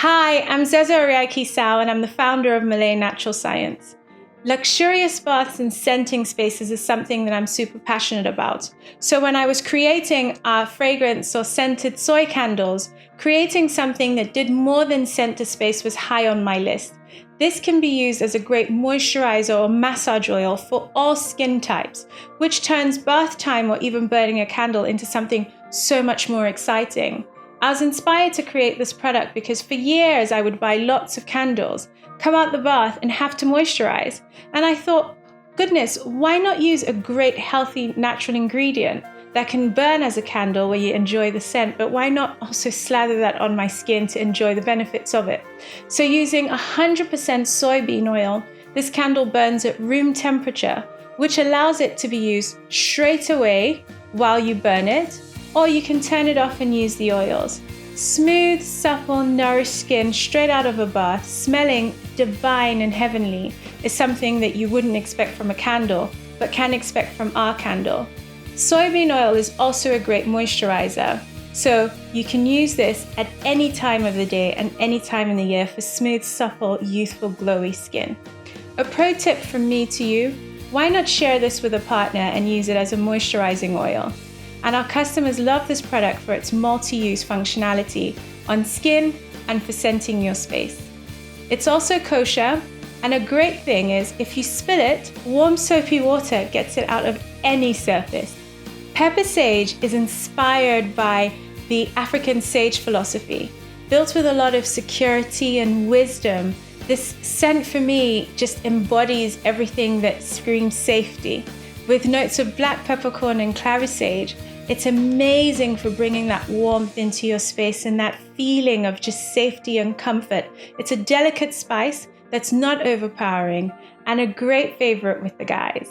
Hi, I'm Zeza Oriaki Sao, and I'm the founder of Malée Natural Science. Luxurious baths and scenting spaces is something that I'm super passionate about. So when I was creating our fragrance or scented soy candles, creating something that did more than scent a space was high on my list. This can be used as a great moisturizer or massage oil for all skin types, which turns bath time or even burning a candle into something so much more exciting. I was inspired to create this product because for years I would buy lots of candles, come out the bath and have to moisturize. And I thought, goodness, why not use a great healthy natural ingredient that can burn as a candle where you enjoy the scent, but why not also slather that on my skin to enjoy the benefits of it? So using 100% soybean oil, this candle burns at room temperature, which allows it to be used straight away while you burn it, or you can turn it off and use the oils. Smooth, supple, nourished skin straight out of a bath, smelling divine and heavenly, is something that you wouldn't expect from a candle, but can expect from our candle. Soybean oil is also a great moisturizer, so you can use this at any time of the day and any time in the year for smooth, supple, youthful, glowy skin. A pro tip from me to you, why not share this with a partner and use it as a moisturizing oil? And our customers love this product for its multi-use functionality on skin and for scenting your space. It's also kosher, and a great thing is if you spill it, warm soapy water gets it out of any surface. Peppersage is inspired by the African sage philosophy. Built with a lot of security and wisdom, this scent for me just embodies everything that screams safety. With notes of black peppercorn and clary sage, it's amazing for bringing that warmth into your space and that feeling of just safety and comfort. It's a delicate spice that's not overpowering and a great favorite with the guys.